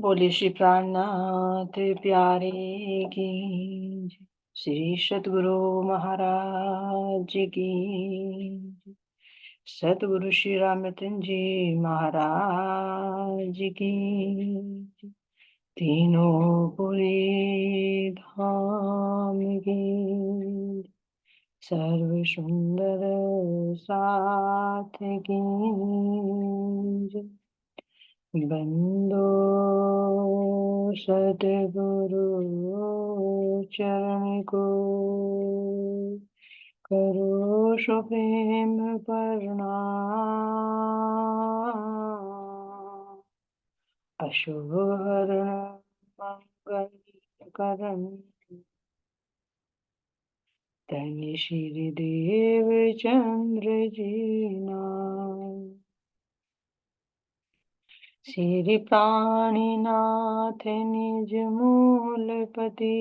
बोले श्री प्राणनाथ प्यारे की जय। श्री सतगुरु महाराज की जय। सतगुरु श्री रामचंद्र जी महाराज की जय। तीनों पुरी धाम की जय। सर्व सुंदर साथ की जय। बंदो सतगुरु चरण को करो सो प्रेम प्रणाम। अशुभ हरण मंगल करण धन्य श्री देव चंद्र जी नाम। श्री प्राणीनाथ निज मूलपति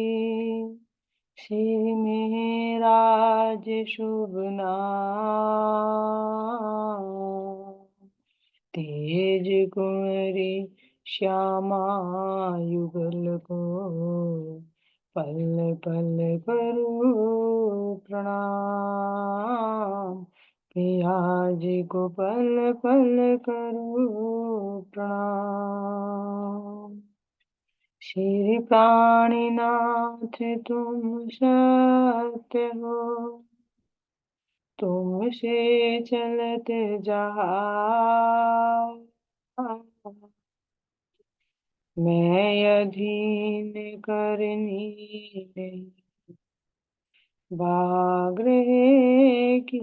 श्री मेराज शुभ नाम। तेज कुंवरी श्यामा युगल को पल पल करो प्रणाम। पियाज को पल पल करो प्रणाम। श्री प्राणीनाथ तुम सत्य हो तुमसे चलत जहाँ मैं अधीन करनी नहीं वाग्रह की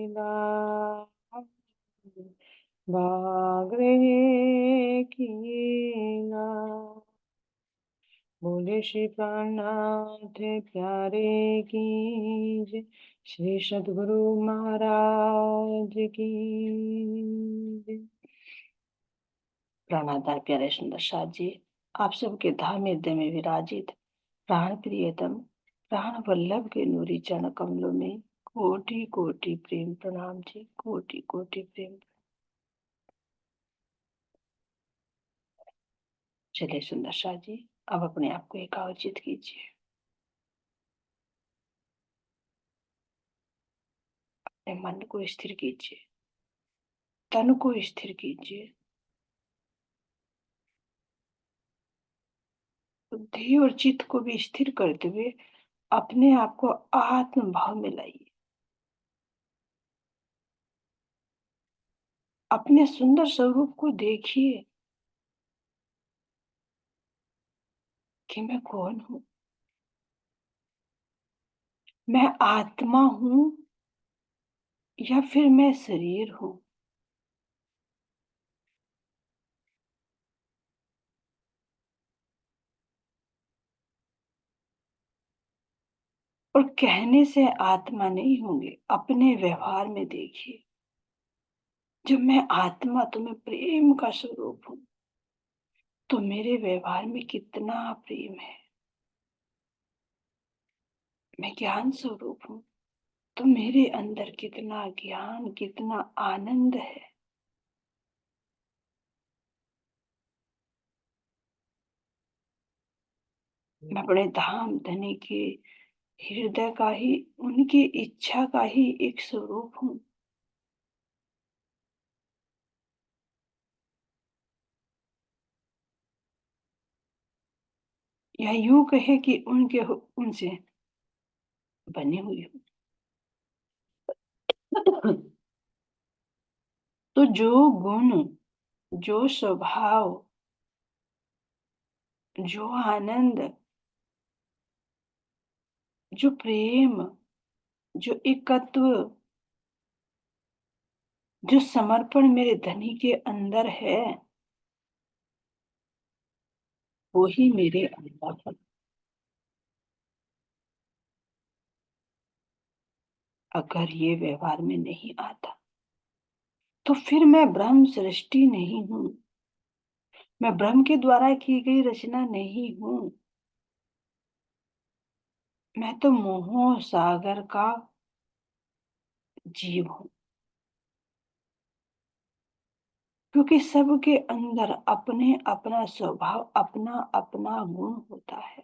लाज वाग्रह की लाज। बोले श्री प्राणनाथ प्यारे की जय। श्री सद्गुरु महाराज की जय। प्राणाधार प्यारे सुंदर साथ जी, आप सबके धाम हृदय में विराजित प्राण प्रियतम प्राण वल्लभ के नूरी चरण कमलों में कोटि कोटि प्रेम प्रणाम जी, कोटि कोटि प्रेम। चलिए सुंदर शाह जी, अब अपने आप को एकाग्रचित कीजिए, अपने मन को स्थिर कीजिए, तन को स्थिर कीजिए, बुद्धि और चित्त को भी स्थिर करते हुए अपने आप को आत्म भाव में लाइए। अपने सुंदर स्वरूप को देखिए कि मैं कौन हूं। मैं आत्मा हूं या फिर मैं शरीर हूं। और कहने से आत्मा नहीं होंगे, अपने व्यवहार में देखिए। जब मैं आत्मा तो मैं प्रेम का स्वरूप हूं, तो मेरे व्यवहार में कितना प्रेम है। मैं ज्ञान स्वरूप हूं, तो मेरे अंदर कितना ज्ञान, कितना आनंद है। मैं अपने धाम धनी के हृदय का ही, उनकी इच्छा का ही एक स्वरूप हूं। या यूं कहे कि उनके उनसे बनी हुई हूं। तो जो गुण, जो स्वभाव, जो आनंद, जो प्रेम, जो एकत्व, जो समर्पण मेरे धनी के अंदर है, वो ही मेरे अंदर है। अगर ये व्यवहार में नहीं आता तो फिर मैं ब्रह्म सृष्टि नहीं हूं, मैं ब्रह्म के द्वारा की गई रचना नहीं हूं। मैं तो मोह सागर का जीव हूं। क्योंकि सबके अंदर अपने अपना स्वभाव, अपना अपना गुण होता है।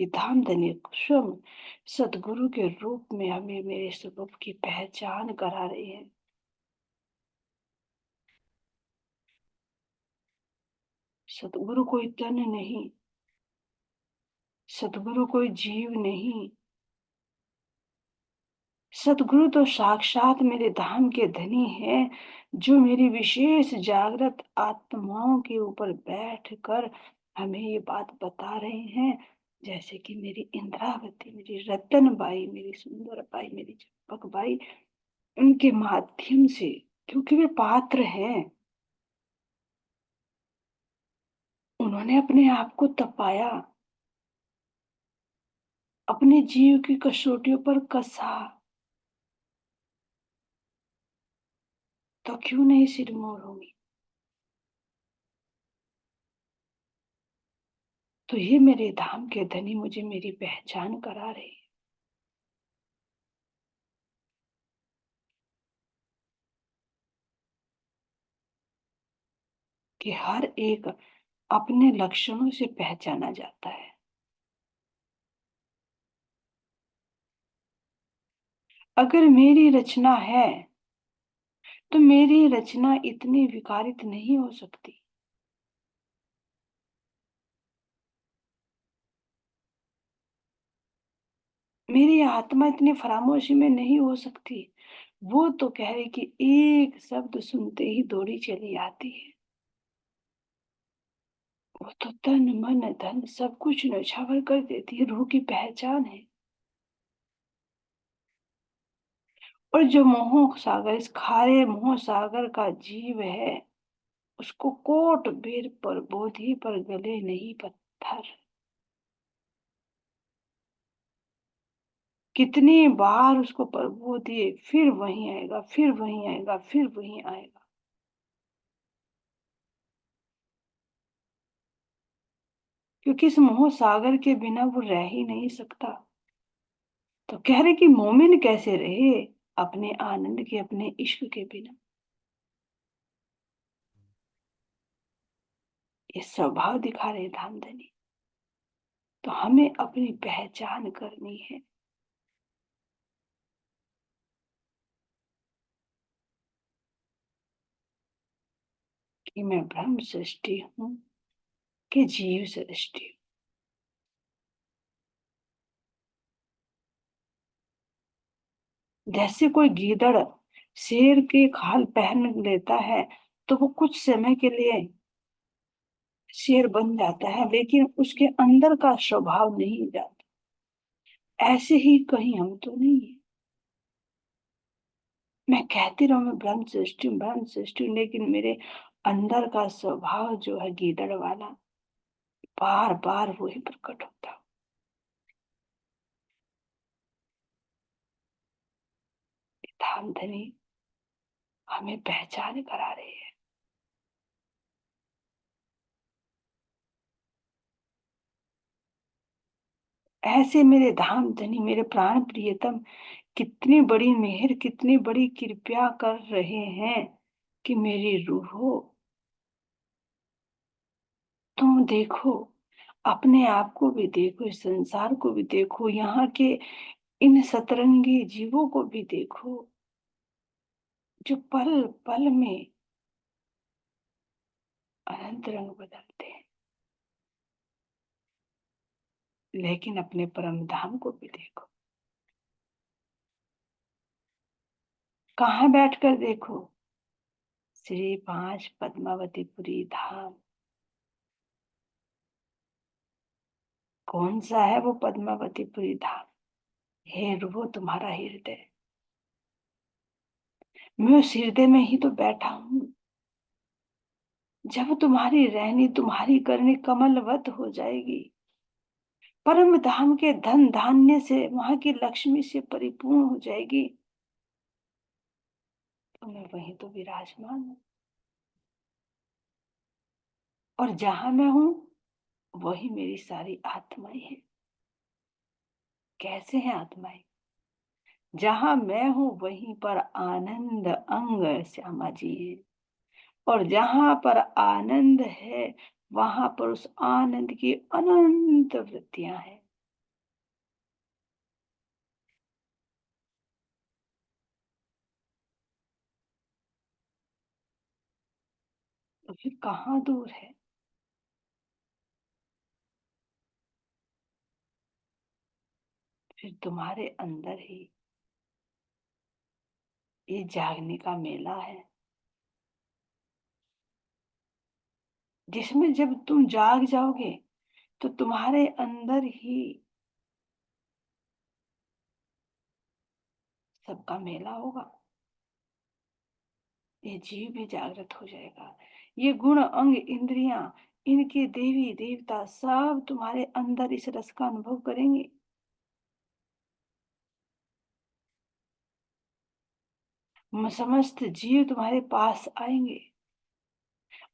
ये धामधनी स्वयं सदगुरु के रूप में हमें मेरे स्वरूप की पहचान करा रहे हैं। सतगुरु कोई तन नहीं, सतगुरु कोई जीव नहीं, सतगुरु तो साक्षात मेरे धाम के धनी हैं, जो मेरी विशेष जागृत आत्माओं के ऊपर बैठकर हमें ये बात बता रहे हैं। जैसे कि मेरी इंद्रावती, मेरी रतन बाई, मेरी सुंदर बाई, मेरी चंपक बाई, उनके माध्यम से, क्योंकि वे पात्र हैं। उन्होंने अपने आप को तपाया, अपने जीव की कसौटियों पर कसा, तो क्यों नहीं सिर मोड़ूंगी। तो ये मेरे धाम के धनी मुझे मेरी पहचान करा रहे हैं कि हर एक अपने लक्षणों से पहचाना जाता है। अगर मेरी रचना है तो मेरी रचना इतनी विकारित नहीं हो सकती। मेरी आत्मा इतनी फरामोशी में नहीं हो सकती। वो तो कह रही कि एक शब्द सुनते ही दौड़ी चली आती है। वो तो तन मन धन सब कुछ न्यौछावर कर देती है, रूह की पहचान है। और जो मोह सागर, इस खारे मोह सागर का जीव है, उसको कोट बेर पर बोधी पर गले नहीं पत्थर। कितनी बार उसको प्रभु दिए, फिर वहीं आएगा, फिर वहीं आएगा, फिर वहीं आएगा। क्योंकि इस मोह सागर के बिना वो रह ही नहीं सकता। तो कह रहे कि मोमिन कैसे रहे अपने आनंद के, अपने इश्क के बिना। ये स्वभाव दिखा रहे धामधनी। तो हमें अपनी पहचान करनी है कि मैं ब्रह्म सृष्टि हूँ कि जीव सृष्टि हूँ। जैसे कोई गीदड़ शेर के खाल पहन लेता है, तो वो कुछ समय के लिए शेर बन जाता है, लेकिन उसके अंदर का स्वभाव नहीं जाता। ऐसे ही कहीं हम तो नहीं है। मैं कहती रहूं मैं ब्रह्म सृष्टि हूँ, ब्रह्म सृष्टि हूँ, लेकिन मेरे अंदर का स्वभाव जो है गीदड़ वाला, बार बार वही प्रकट होता। धामधनी हमें पहचान करा रही है। ऐसे मेरे धाम धनी, मेरे प्राण प्रियतम, कितनी बड़ी मेहर, कितनी बड़ी कृपया कर रहे हैं कि मेरी रूहो, तुम देखो, अपने आप को भी देखो, इस संसार को भी देखो, यहाँ के इन सतरंगी जीवों को भी देखो, जो पल पल में अनंत रंग बदलते हैं। लेकिन अपने परम धाम को भी देखो, कहाँ बैठकर देखो, श्री 5 पद्मावतीपुरी धाम। कौन सा है वो पद्मावतीपुरी धाम? हे वो तुम्हारा हृदय। मैं उस हृदय में ही तो बैठा हूँ। जब तुम्हारी रहनी, तुम्हारी करनी कमलवत हो जाएगी, परम धाम के धन धान्य से, वहां की लक्ष्मी से परिपूर्ण हो जाएगी, तो मैं वहीं तो विराजमान हूँ। और जहां मैं हूँ वही मेरी सारी आत्माएं हैं। कैसे हैं आत्माएं? जहां मैं हूं वहीं पर आनंद अंग श्यामा जी है। और जहां पर आनंद है वहां पर उस आनंद की अनंत वृत्तियां हैं। तो फिर कहाँ दूर है? फिर तुम्हारे अंदर ही ये जागने का मेला है, जिसमें जब तुम जाग जाओगे तो तुम्हारे अंदर ही सबका मेला होगा। ये जीव भी जागृत हो जाएगा। ये गुण अंग इंद्रियां, इनके देवी देवता सब तुम्हारे अंदर इस रस का अनुभव करेंगे। समस्त जीव तुम्हारे पास आएंगे।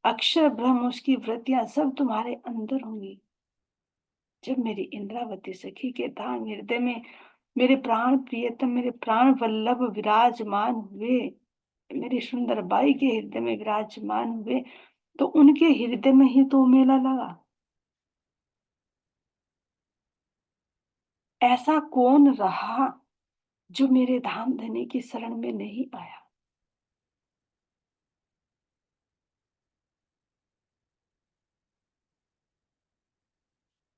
अक्षर ब्रह्म उसकी वृत्तियां सब तुम्हारे अंदर होंगी। जब मेरी इंद्रावती सखी के धाम हृदय में मेरे प्राण प्रियतम, मेरे प्राण वल्लभ विराजमान हुए, मेरी सुंदर बाई के हृदय में विराजमान हुए, तो उनके हृदय में ही तो मेला लगा। ऐसा कौन रहा जो मेरे धाम धनी की शरण में नहीं आया?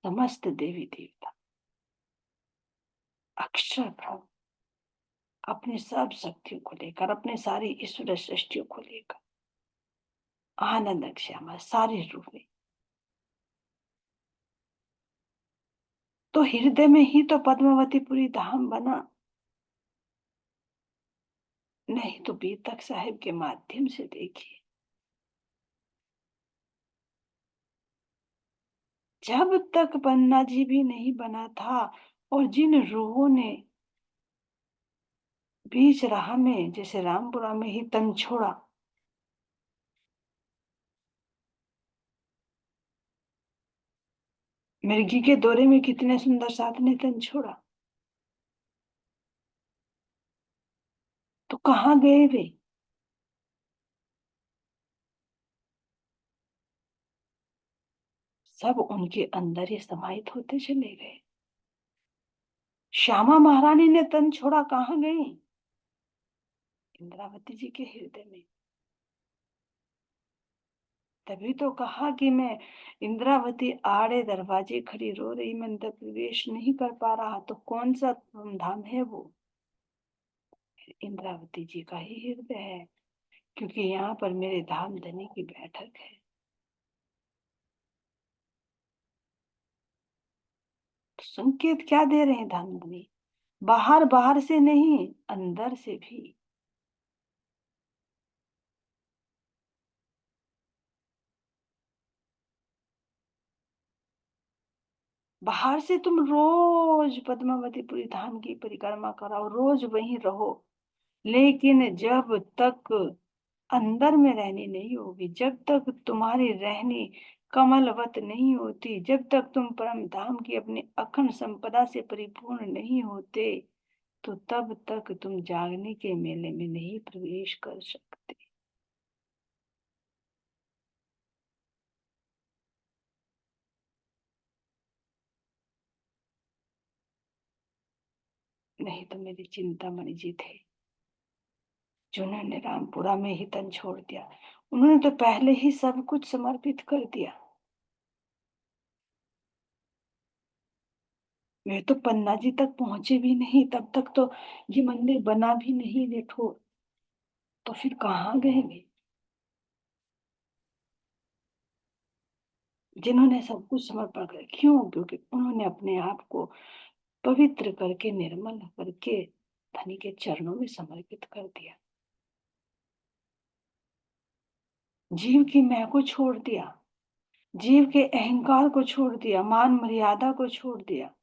समस्त देवी देवता, अक्षर ब्रह्म अपने सब शक्तियों को लेकर, अपने सारी ईश्वर सृष्टियों को लेकर आनंद श्यामा सारे रूप में, तो हृदय में ही तो पद्मावतीपुरी धाम बना। नहीं तो बीतक साहिब के माध्यम से देखिए, जब तक पन्ना जी भी नहीं बना था और जिन रूहों ने बीच राह में जैसे रामपुरा में ही तन छोड़ा, मिर्गी के दौरे में कितने सुंदर साथ ने तन छोड़ा, तो कहाँ गए वे? सब उनके अंदर ही समाहित होते चले गए। श्यामा महारानी ने तन छोड़ा, कहाँ गई? इंद्रावती जी के हृदय में। तभी तो कहा कि मैं इंद्रावती आड़े दरवाजे खड़ी रो रही, मैं अंदर प्रवेश नहीं कर पा रहा, तो कौन सा धाम है वो? इंद्रावती जी का ही हृदय है, क्योंकि यहाँ पर मेरे धाम धनी की बैठक है। तो संकेत क्या दे रहे हैं धाम धनी? बाहर बाहर से नहीं, अंदर से भी। बाहर से तुम रोज पद्मावतीपुरी धाम की परिक्रमा कराओ, रोज वहीं रहो, लेकिन जब तक अंदर में रहनी नहीं होगी, जब तक तुम्हारी रहनी कमलवत नहीं होती, जब तक तुम परम धाम की अपनी अखंड संपदा से परिपूर्ण नहीं होते, तो तब तक तुम जागने के मेले में नहीं प्रवेश कर सकते। नहीं तो मेरी चिंतामणि जी थे, जिन्होंने रामपुरा में ही तन छोड़ दिया। उन्होंने तो पहले ही सब कुछ समर्पित कर दिया। वे तो पन्ना जी तक पहुंचे भी नहीं, तब तक तो ये मंदिर बना भी नहीं देखो, तो फिर कहाँ गए वे? जिन्होंने सब कुछ समर्पण कर, क्यों? क्योंकि उन्होंने अपने आप को पवित्र करके, निर्मल करके धनी के चरणों में समर्पित कर दिया। जीव की मैं को छोड़ दिया, जीव के अहंकार को छोड़ दिया, मान मर्यादा को छोड़ दिया,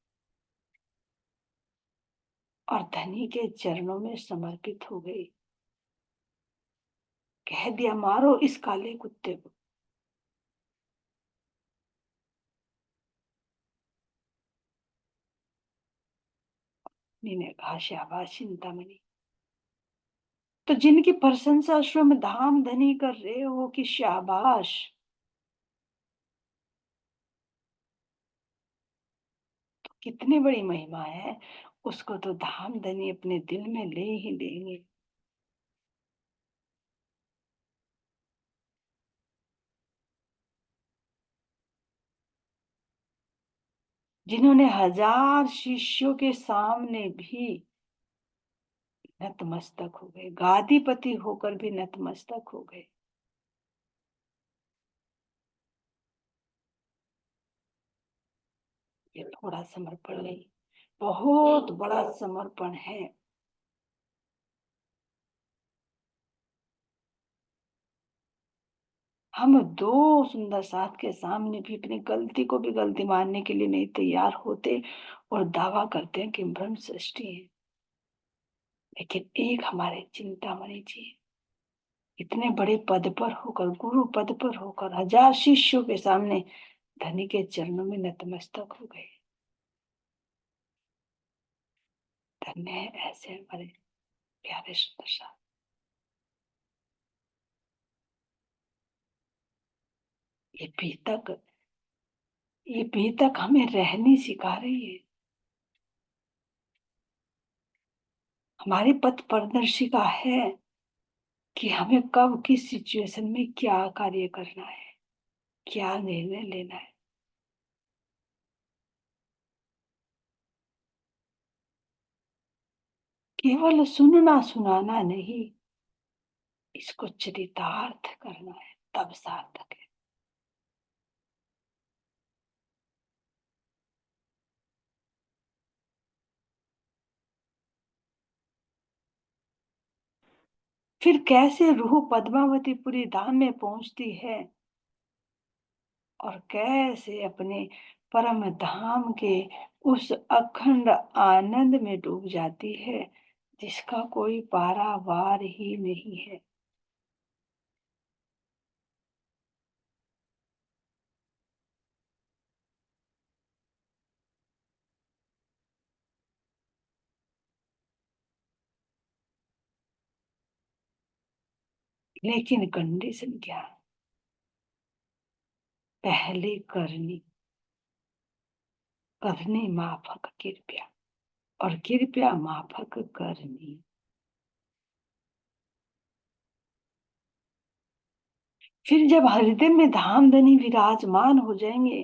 और धनी के चरणों में समर्पित हो गई। कह दिया, मारो इस काले कुत्ते को। पत्नी ने कहा, शाबाश चिंतामणि। तो जिनकी प्रशंसा स्वयं धाम धनी कर रहे हो कि शाबाश, तो कितनी बड़ी महिमा है। उसको तो धाम धनी अपने दिल में ले ही लेंगे। जिन्होंने हजार शिष्यों के सामने भी नतमस्तक हो गए, गादीपति होकर भी नतमस्तक हो गए। ये थोड़ा समर्पण नहीं, बहुत बड़ा समर्पण है। हम दो सुंदर साथ के सामने भी अपनी गलती को भी गलती मानने के लिए नहीं तैयार होते और दावा करते हैं कि हम ब्रह्म सृष्टि है। लेकिन एक हमारे चिंतामणि जी इतने बड़े पद पर होकर, गुरु पद पर होकर, हजार शिष्यों के सामने धनी के चरणों में नतमस्तक हो गए। धन्य है ऐसे हमारे प्यारे सुंदर साथ। ये पीतक, ये पीतक हमें रहनी सिखा रही है। हमारी पथ प्रदर्शिका है कि हमें कब किस सिचुएशन में क्या कार्य करना है, क्या निर्णय लेना है। केवल सुनना सुनाना नहीं, इसको चरितार्थ करना है, तब सार्थक है। फिर कैसे रूह पद्मावतीपुरी धाम में पहुंचती है और कैसे अपने परम धाम के उस अखंड आनंद में डूब जाती है जिसका कोई पारावार ही नहीं है। लेकिन कंडीशन क्या? पहली करनी, करनी माफक कृपया, और कृपया माफक करनी। फिर जब हृदय में धाम धनी विराजमान हो जाएंगे,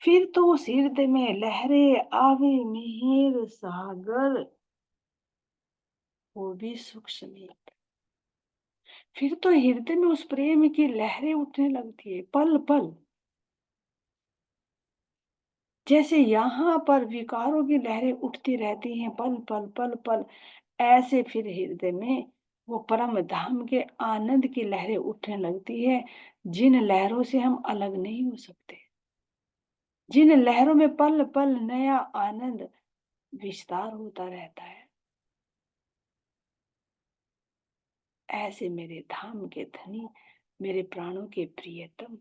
फिर तो उस हृदय में लहरें आवे मिहिर सागर, वो भी सुख समेत। फिर तो हृदय में उस प्रेम की लहरें उठने लगती है पल पल। जैसे यहाँ पर विकारों की लहरें उठती रहती हैं पल पल पल पल, ऐसे फिर हृदय में वो परम धाम के आनंद की लहरें उठने लगती है, जिन लहरों से हम अलग नहीं हो सकते, जिन लहरों में पल पल नया आनंद विस्तार होता रहता है। ऐसे मेरे धाम के धनी, मेरे प्राणों के प्रियतम,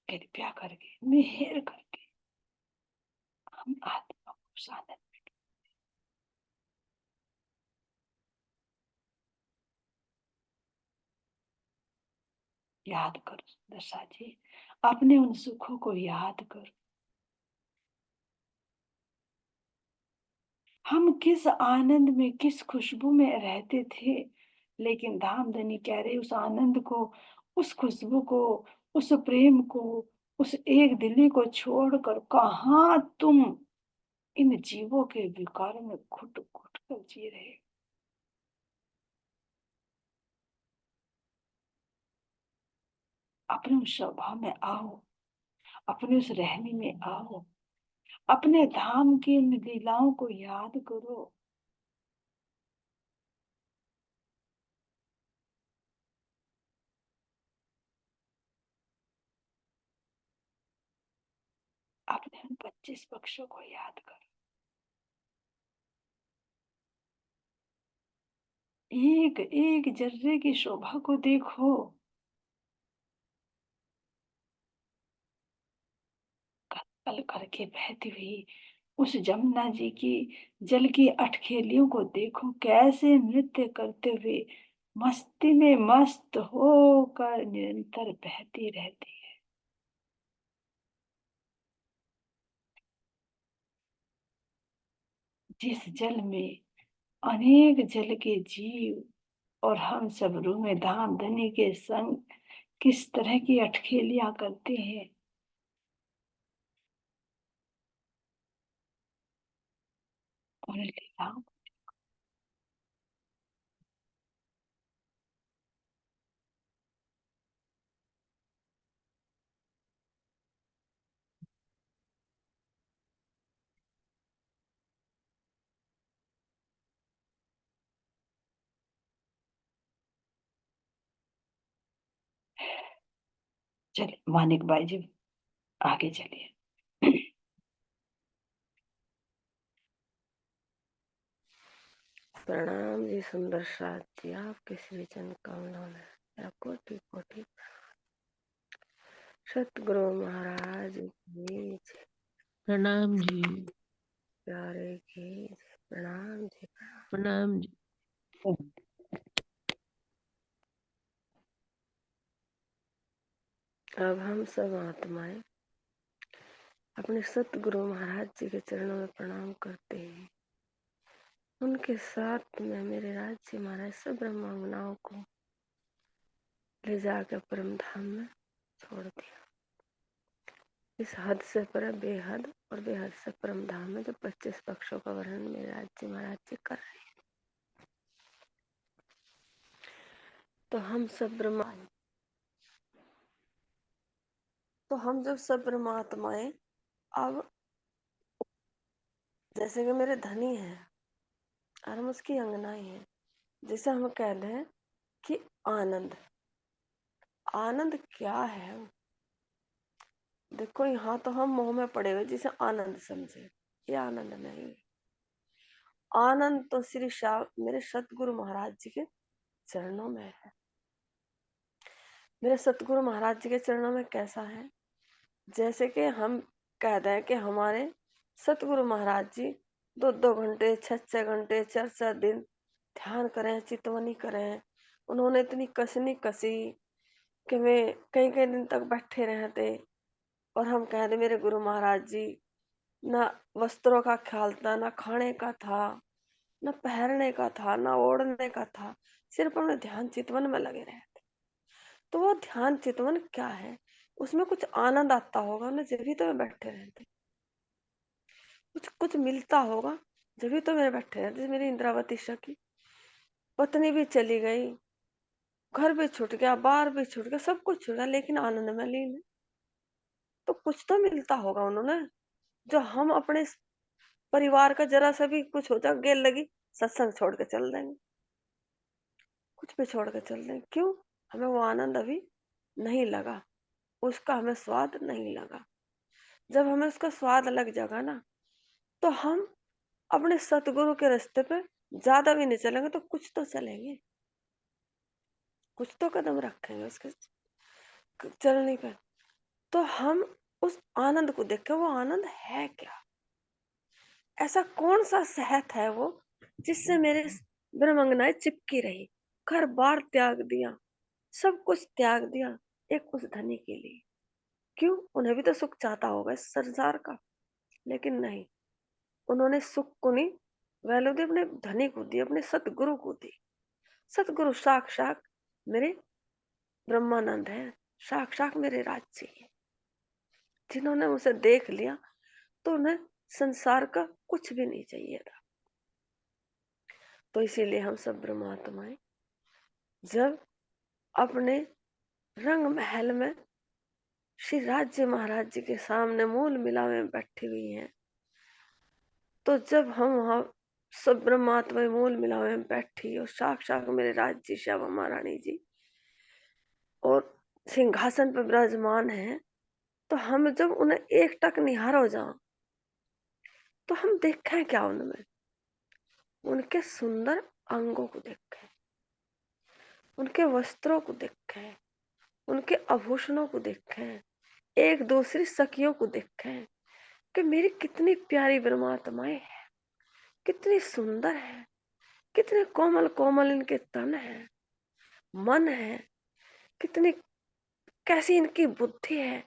कृपया करके, मेहर करके हम आत्मा को उस आनंद में याद करो। दशा जी, अपने उन सुखों को याद करो। हम किस आनंद में, किस खुशबू में रहते थे, लेकिन धामधनी कह रहे उस आनंद को, उस खुशबू को, उस प्रेम को, उस एक दिली को छोड़कर कहाँ तुम इन जीवों के विकारों में घुट घुट कर जी रहे। अपने उस स्वभाव में आओ, अपने उस रहने में आओ, अपने धाम की इन लीलाओं को याद करो। अपने उन 25 पक्षों को याद करो। एक एक जर्रे की शोभा को देखो। कल करके बहती हुई उस जमुना जी की जल की अटखेलियों को देखो, कैसे नृत्य करते हुए मस्ती में मस्त होकर निरंतर बहती रहती है। जिस जल में अनेक जल के जीव और हम सब रूमे धाम धनी के संग किस तरह की अटखेलियां करते हैं। उन लीलाओं, चलिए मानिक बाई जी, आगे चलिए। प्रणाम जी सुंदर साथ जी, आपके श्री चरण कमलों में मेरा कोटि कोटि सतगुरु महाराज की जय। प्रणाम जी। प्यारे की जय। प्रणाम जी। प्रणाम जी। अब हम सब आत्माएं अपने सतगुरु महाराज जी के चरणों में प्रणाम करते हैं। उनके साथ में मेरे राज्य महाराज सब ब्रह्मांगनाओं को ले जाकर परम धाम में छोड़ दिया। इस हद से पर बेहद और बेहद से परम धाम में जो 25 पक्षों का वर्णन मेरे राज्य महाराज जी कर रहे हैं। तो हम सब जब सब ब्रह्मात्माएं अब जैसे कि मेरे धनी है और हम उसकी अंगनाएं हैं, जैसे हम कह लें कि आनंद आनंद क्या है। देखो यहाँ तो हम मोह में पड़े हुए जिसे आनंद समझे, ये आनंद नहीं। आनंद तो श्री शाह मेरे सतगुरु महाराज जी के चरणों में है। मेरे सतगुरु महाराज जी के चरणों में कैसा है, जैसे कि हम कह दें कि हमारे सतगुरु महाराज जी 2-2 घंटे 6-6 घंटे 4-4 दिन ध्यान करें, चितवनी करें। उन्होंने इतनी कसनी कसी कि वे कई कई दिन तक बैठे रहते। और हम कह दें मेरे गुरु महाराज जी ना वस्त्रों का ख्याल था, ना खाने का था, ना पहनने का था, ना ओढ़ने का था, सिर्फ अपने ध्यान चितवन में लगे रहते। तो वो ध्यान चितवन क्या है, उसमें कुछ आनंद आता होगा उन्हें, जब भी तो वे बैठे रहते। कुछ कुछ मिलता होगा जब भी तो वे बैठे रहते। जैसे मेरी इंद्रावती सखी पत्नी भी चली गई, घर भी छूट गया, बार भी छूट गया, सब कुछ छूट गया, लेकिन आनंद में लीन है। तो कुछ तो मिलता होगा उन्होंने, जो हम अपने परिवार का जरा सा भी कुछ होता गेल लगी सत्संग छोड़ के चल देंगे, कुछ भी छोड़ के चल देंगे। क्यों? हमें वो आनंद अभी नहीं लगा, उसका हमें स्वाद नहीं लगा। जब हमें उसका स्वाद लग जाएगा ना, तो हम अपने सतगुरु के रास्ते पे ज्यादा भी नहीं चलेंगे तो कुछ तो चलेंगे, कुछ तो कदम रखेंगे उसके चलने पे। तो हम उस आनंद को देखें, वो आनंद है क्या, ऐसा कौन सा सेहत है वो जिससे मेरे ब्रह्मंगनाएं चिपकी रही। घर बार त्याग दिया, सब कुछ त्याग दिया एक उस धनी के लिए। क्यों? उन्हें भी तो सुख चाहता होगा इस संसार का, लेकिन नहीं, उन्होंने सुख को नहीं वैल्यू दी, अपने धनी को दी, अपने सतगुरु को दी। सतगुरु साक्षात मेरे ब्रह्मानंद है, साक्षात मेरे राज्य है। जिन्होंने उसे देख लिया तो उन्हें संसार का कुछ भी नहीं चाहिए था। तो इसीलिए हम सब ब्रह्मात्माएं जब अपने रंग महल में श्री राज्य महाराज जी के सामने मूल मिला में बैठी हुई हैं, तो जब हम वहां सब ब्रह्मात्मा मूल मिला में बैठी और साक्षात मेरे राज्य श्यामा महारानी जी और सिंहासन पर विराजमान है, तो हम जब उन्हें एक टक निहार हो जाओ तो हम देखें क्या उनमें, उनके सुंदर अंगों को देखें, उनके वस्त्रों को देखें, उनके आभूषणों को देखें, एक दूसरी सखियों को देखें, कि मेरी कितनी प्यारी परमात्माएं हैं, कितनी सुंदर है, कितने कोमल कोमल इनके तन है, मन है, कितनी कैसी इनकी बुद्धि है,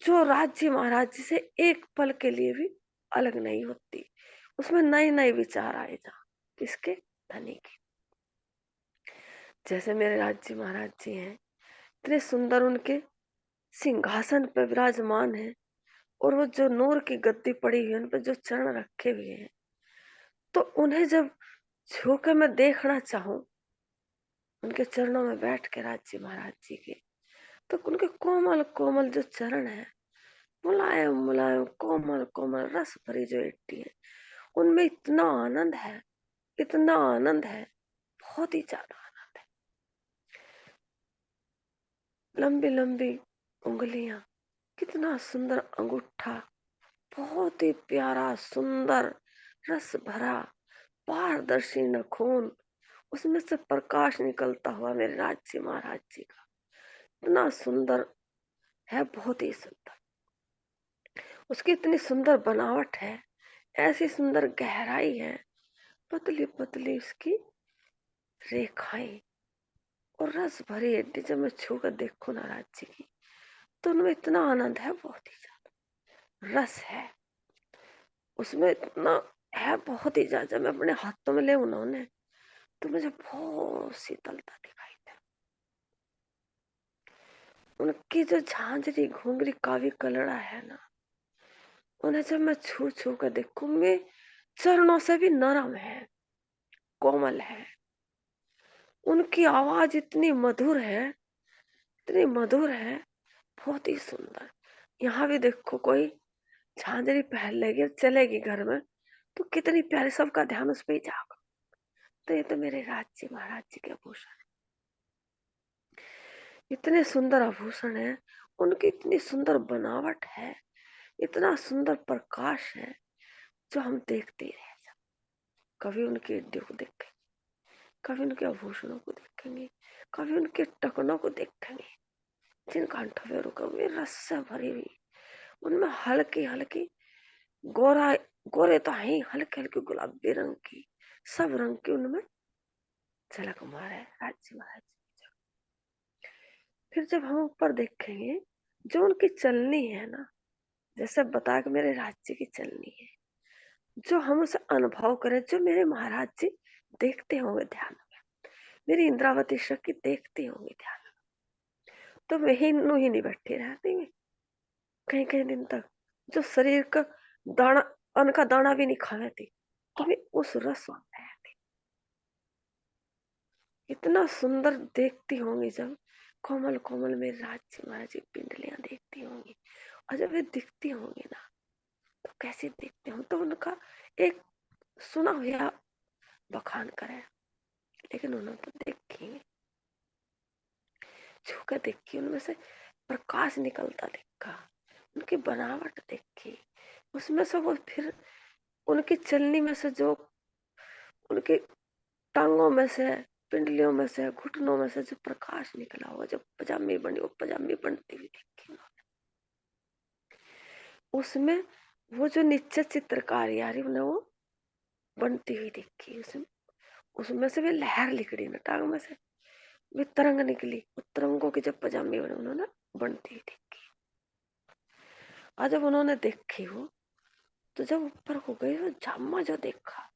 जो राज्य महाराज जी से एक पल के लिए भी अलग नहीं होती। उसमें नए नए विचार आए जा किसके, धनी के। जैसे मेरे राज्य महाराज जी हैं, इतने सुंदर उनके सिंहासन पर विराजमान है, और वो जो नूर की गद्दी पड़ी हुई है, उन पर जो चरण रखे हुए हैं, तो उन्हें जब छू के मैं देखना चाहूं, उनके चरणों में बैठ के राज्य महाराज जी के, तो उनके कोमल कोमल जो चरण है, मुलायम मुलायम कोमल कोमल रस भरी जो एटी है, उनमें इतना आनंद है, इतना आनंद है, बहुत ही ज्यादा आनंद है। लंबी लंबी उंगलियां, कितना सुंदर अंगूठा, बहुत ही प्यारा सुंदर रस भरा पारदर्शी नाखून, उसमें से प्रकाश निकलता हुआ मेरे राज्य महाराज जी का, इतना सुंदर है, बहुत ही सुंदर। उसकी इतनी सुंदर बनावट है, ऐसी सुंदर गहराई है, पतली पतली उसकी रेखाएं, और रस भरी हड्डी। जब मैं छू कर देखू ना राज्य की, तो उनमें इतना आनंद है, बहुत ही ज्यादा रस है उसमें, इतना है बहुत ही ज्यादा। मैं अपने हाथों में ले उन्होंने, तो मुझे बहुत शीतलता दिखाई दे। उनकी जो झांझरी घुंघरी कावी कलड़ा है ना, उन्हें जब मैं छू छू कर देखूं, मैं चरणों से भी नरम है, कोमल है। उनकी आवाज इतनी मधुर है, इतनी मधुर है, बहुत ही सुंदर। यहाँ भी देखो, कोई झांझरी पहन लेगी और चलेगी घर में, तो कितनी प्यारी, सबका ध्यान उस पर ही जाएगा। तो ये तो मेरे राज्य महाराज जी के आभूषण है, इतने सुंदर आभूषण है, उनकी इतनी सुंदर बनावट है, इतना सुंदर प्रकाश है, जो हम देखते ही रह जाते। कभी उनकी हड्डियों को देखेंगे, कभी उनके आभूषणों को देखेंगे, कभी उनके टखनों को देखेंगे, जिन कंठवेरों का वे रस से भरी हुई, उनमें हल्की हल्की गोरा, गोरे तो है, हल्के हल्के गुलाबी रंग की, सब रंग की उनमें झलक मारे राज्य महाराज। फिर जब हम ऊपर देखेंगे, जो उनकी चलनी है ना, जैसे बता के मेरे राज्य की चलनी है, जो हम उसे अनुभव करें, जो मेरे महाराज जी देखते होंगे ध्यान में, मेरी इंद्रावती शक्ति देखते होंगे ध्यान में, तो मैं ही नू ही नहीं बैठी रहती मैं कहीं कहीं दिन तक, जो शरीर का दाना, अन्न का दाना भी नहीं खाने थी, तो मैं उस रस में रहती। इतना सुंदर देखती होंगी, जब कोमल कोमल मेरे राज्य महाराज जी पिंडलियां देखती होंगी, और जब वे दिखती होंगी ना, तो कैसे दिखते हों, तो उनका एक सुना हुआ बखान करे, लेकिन उन्होंने तो देखी, छूकर देखी, उनमें से प्रकाश निकलता देखा, उनकी बनावट देखी, उसमें से वो फिर उनकी चलनी में से, जो उनकी टांगों में से, पिंडलियों में से, घुटनों में से जो प्रकाश निकला हुआ, जो पजामी बनी, वो पजामी बनती हुई देखी उन्होंने। उसमें वो जो नीचे चित्रकारी आ रही, उन्हें वो बनती हुई देखी, उसमें उसमें से भी लहर निकली ना टांग में से, वे तरंग निकली, तरंगों की जब पजामी बनी, उन्होंने बनती हुई देखी। और जब उन्होंने देखी वो, तो जब ऊपर को गई, वो जामा जो देखा,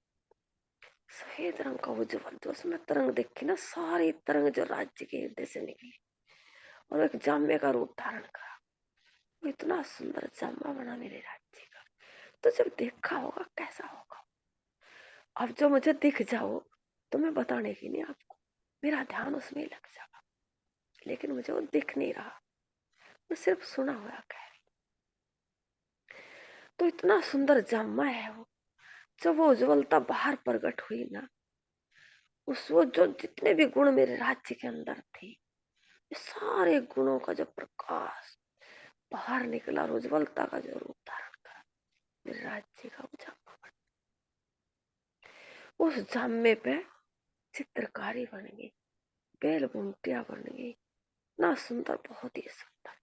सफेद रंग का उज्जवल, जो उसमें तरंग देखी ना, सारी तरंग जो राज्य के हृदय से निकली, और एक जामे का रूप धारण करा। वो इतना सुंदर जामा बना मेरे राज्य का, तो जब देखा होगा कैसा होगा। अब जो मुझे दिख जाओ, तो मैं बताने की नहीं आपको, मेरा ध्यान उसमें लग जाएगा, लेकिन मुझे वो दिख नहीं रहा, मैं सिर्फ सुना हुआ कह रही। तो इतना सुंदर जामा है वो, जब वो उज्जवलता बाहर प्रकट हुई ना, उस वो जो जितने भी गुण मेरे राज्य के अंदर थे, सारे गुणों का जो प्रकाश बाहर निकला, और उज्जवलता का जो रूप धारण करा, मेरे राज्य का वो जामा बन। उस जामे पे चित्रकारी बन गई, बेल बुंटिया बन गई, ना सुंदर, बहुत ही सुंदर।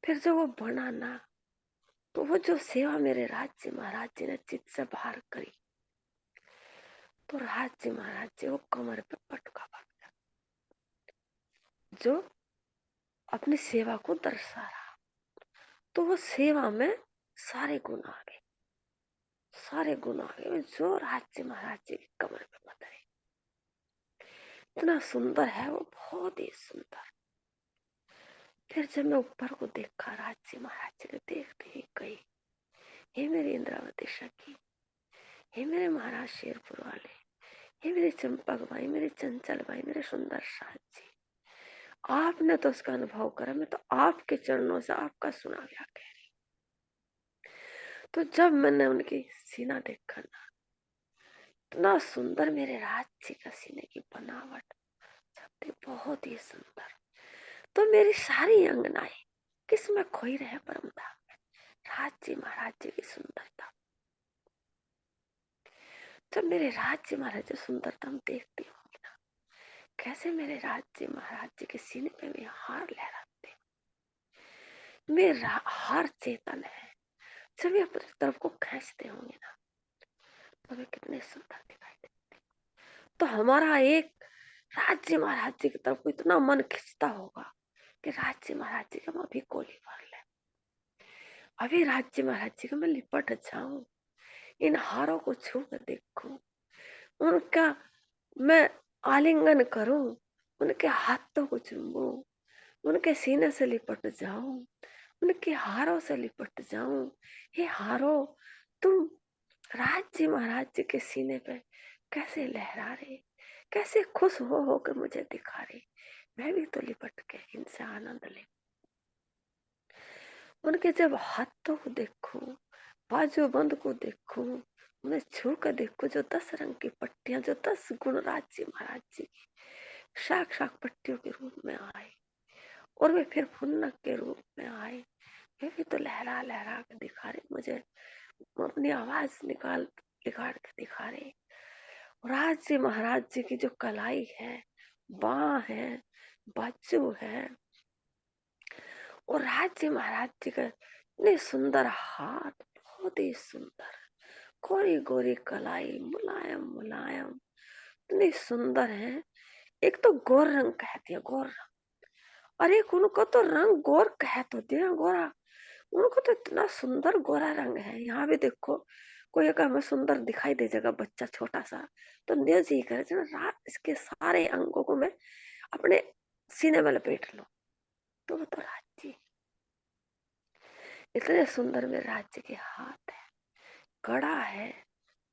फिर जब वो बना ना, तो वो जो सेवा मेरे राज्य महाराज जी ने चित्त से बाहर करी, तो राज्य महाराज जी वो कमर पे पटका पड़ गया, जो अपनी सेवा को दर्शा रहा। तो वो सेवा में सारे गुण आ गए, सारे गुण आ गए, जो राज्य महाराज जी की कमर पे उतरे। इतना सुंदर है वो, बहुत ही सुंदर। फिर जब मैं ऊपर को देखा, राज्य महाराज जी ने देखते ही कही, हे मेरी इंद्रावती सखी, हे मेरे महाराज शेरपुर वाले, हे मेरे चंपक भाई, मेरे चंचल भाई, मेरे सुंदर साथ जी, आपने तो उसका अनुभव करा, मैं तो आपके चरणों से आपका सुना गया कह रही। तो जब मैंने उनकी सीना देखा ना, इतना सुंदर मेरे राज्य का सीने की बनावट, सब बहुत ही सुंदर। तो मेरी सारी अंगनाएं किसमें खोई रहे परम धाम में, राज्य महाराज जी की सुंदरता। जब मेरे राज्य महाराज जी सुंदरता में देखती हूँ ना, कैसे मेरे राज्य महाराज जी के सीने पे भी हार लहराते, मेरा हार चेतन है। जब ये अपनी तरफ को खींचते होंगे ना, तो वे कितने सुंदर दिखाई देते। तो हमारा एक राज्य महाराज जी की तरफ को इतना मन खिंचता होगा कि राज्य महाराज जी का मैं अभी कोली भर ले, अभी राज्य महाराज जी का मैं लिपट जाऊं, इन हारों को छू कर देखूं, उनका मैं आलिंगन करूं, उनके हाथों को चूमूं, उनके सीने से लिपट जाऊं, उनके हारों से लिपट जाऊं। हे हारों, तुम राज्य महाराज जी के सीने पे कैसे लहरा रहे, कैसे खुश हो कर मुझे दिखा रहे, मैं भी तो लिपट के इनसे आनंद ले। उनके जब हाथों को देखूं, बाजूबंद को देखूं, उन्हें छू कर देखूं, जो 10 रंग की पट्टियां, जो 10 गुण राज्य महाराज जी की साक्षात पट्टियों के रूप में आए, और वे फिर फुन्नक के रूप में आए, वे भी तो लहरा लहरा के दिखा रहे मुझे, अपनी आवाज निकाल निकाल के दिखा रहे। राज्य महाराज जी की जो कलाई है, बाह है, बाजू है, और राज्य महाराज जी का इतने सुंदर हाथ, बहुत ही सुंदर, गोरी गोरी कलाई, मुलायम मुलायम, इतनी सुंदर है। एक तो गोर रंग कह दिया, गोर रंग, अरे उनको तो रंग गोर कह तो दिया, गोरा, उनको तो इतना सुंदर गोरा रंग है। यहाँ भी देखो, कोई अगर हमें सुंदर दिखाई दे जाएगा बच्चा छोटा सा, तो न्यू जी करे इसके सारे अंगों को मैं अपने सीने में लपेट लो, तो वो तो राज्य, इतने सुंदर मेरे राज्य के हाथ है, कड़ा है,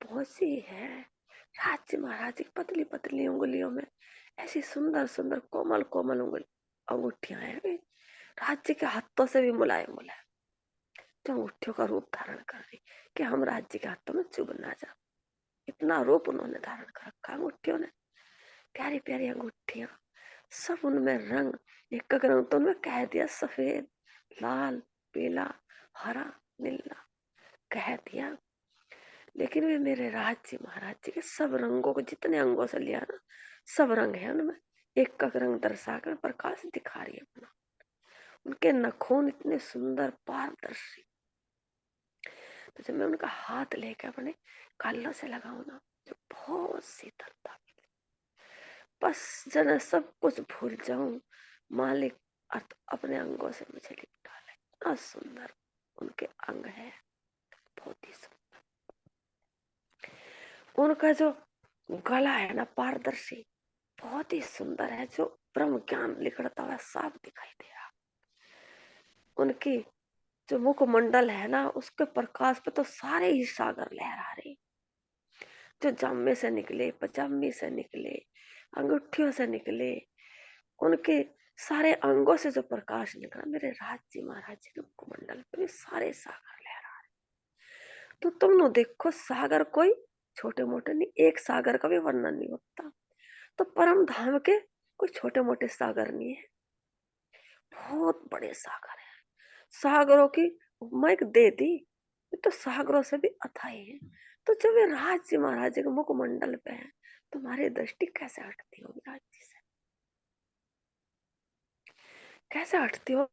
पहुंची है। राज्य महाराज की पतली पतली उंगलियों में ऐसी सुंदर सुंदर कोमल कोमल अंगूठियां हैं, राज्य के हाथों से भी मुलायम मुलायम, जो अंगूठियों का रूप धारण कर रही कि हम राज्य के हाथों में चुभ ना जाए, इतना रूप उन्होंने धारण कर रखा अंगूठियों ने, प्यारी प्यारी अंगूठियां, सब उनमें रंग, एक एक रंग तो उनमें कह दिया, सफेद, लाल, पीला, हरा, नीला कह दिया। लेकिन वे मेरे राज्य महाराज जी के सब रंगों को, जितने अंगों से लिया ना, सब रंग है उनमें, एक एक रंग दर्शा कर प्रकाश दिखा रही है अपना। उनके नखून इतने सुंदर पारदर्शी, तो जब मैं उनका हाथ लेकर अपने कालों से लगाऊ ना, तो बहुत शीतलता मिली, बस जरा सब कुछ भूल जाऊं, मालिक अपने अंगों से मुझे लिपटा ले, इतना सुंदर उनके अंग है, बहुत ही सुंदर। उनका जो गला है ना, पारदर्शी, बहुत ही सुंदर है, जो ब्रह्म ज्ञान लिखता हुआ साफ दिखाई दे रहा। उनकी जो मुखमंडल है ना, उसके प्रकाश पे तो सारे ही सागर लहरा रहे, जो जामे से निकले, पजामी से निकले, अंगूठियों से निकले, उनके सारे अंगों से जो प्रकाश निकला, मेरे राज्य महाराज जी के मुखमंडल पे भी सारे सागर लहरा रहे। तो तुम नो देखो, सागर कोई छोटे मोटे नहीं, एक सागर का भी वर्णन नहीं होता, तो परम धाम के कोई छोटे मोटे सागर नहीं है, बहुत बड़े सागर है। सागरों की उपमा एक दे दी, ये तो सागरों से भी अथाई है। तो जब ये राज्य महाराज के मुखमंडल पे है, तुम्हारी दृष्टि कैसे हटती होगी राज्य से, कैसे हटती हो?